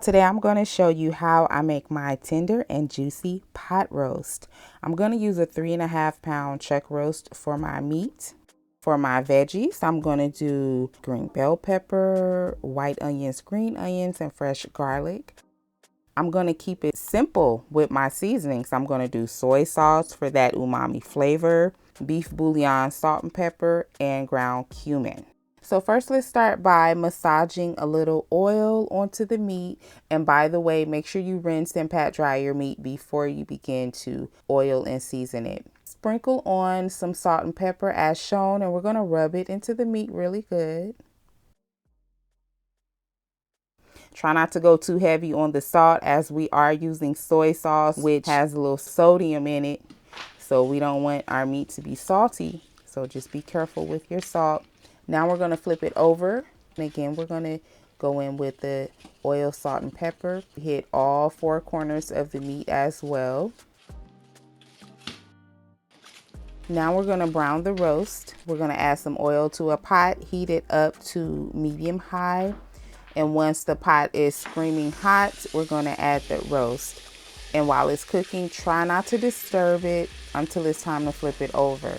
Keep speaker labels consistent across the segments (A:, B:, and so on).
A: Today I'm going to show you how I make my tender and juicy pot roast. I'm going to use a 3.5 pound chuck roast for my meat. For my veggies, I'm going to do green bell pepper, white onions, green onions, and fresh garlic. I'm going to keep it simple with my seasonings. I'm going to do soy sauce for that umami flavor, beef bouillon, salt and pepper, and ground cumin. So first, let's start by massaging a little oil onto the meat. And by the way, make sure you rinse and pat dry your meat before you begin to oil and season it. Sprinkle on some salt and pepper as shown, and we're going to rub it into the meat really good. Try not to go too heavy on the salt as we are using soy sauce, which has a little sodium in it. So we don't want our meat to be salty. So just be careful with your salt. Now we're going to flip it over. And again, we're going to go in with the oil, salt, and pepper. Hit all 4 corners of the meat as well. Now we're going to brown the roast. We're going to add some oil to a pot, heat it up to medium high. And once the pot is screaming hot, we're going to add the roast. And while it's cooking, try not to disturb it until it's time to flip it over.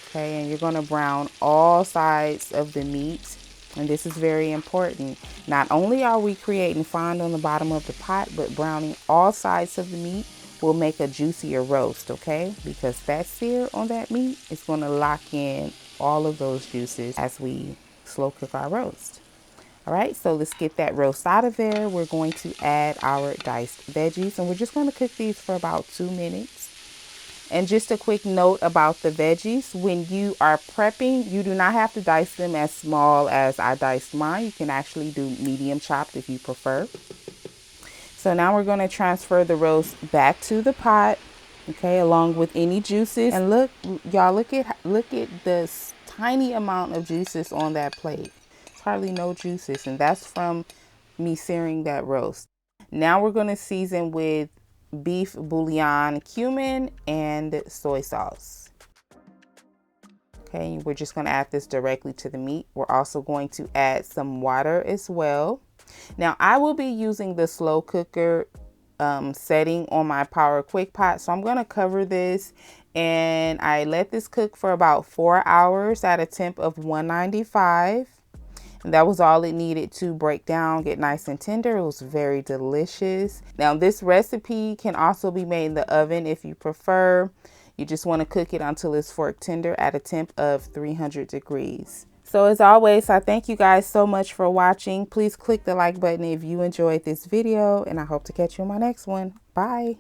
A: Okay, and you're going to brown all sides of the meat. And this is very important. Not only are we creating fond on the bottom of the pot, but browning all sides of the meat will make a juicier roast, okay? Because that sear on that meat is going to lock in all of those juices as we slow cook our roast. All right, so let's get that roast out of there. We're going to add our diced veggies, and we're just going to cook these for about 2 minutes. And just a quick note about the veggies. When you are prepping, you do not have to dice them as small as I diced mine. You can actually do medium chopped if you prefer. So now we're going to transfer the roast back to the pot, okay, along with any juices. And look, y'all, look at this tiny amount of juices on that plate. It's hardly no juices, and that's from me searing that roast. Now we're going to season with beef bouillon, cumin, and soy sauce. Okay, we're just going to add this directly to the meat. We're also going to add some water as well. Now I will be using the slow cooker setting on my Power Quick Pot, so I'm going to cover this and I let this cook for about 4 hours at a temp of 195. And that was all it needed to break down, get nice and tender. It was very delicious. Now this recipe can also be made in the oven if you prefer. You just want to cook it until it's fork tender at a temp of 300 degrees. So as always, I thank you guys so much for watching. Please click the like button if you enjoyed this video, and I hope to catch you in my next one. Bye.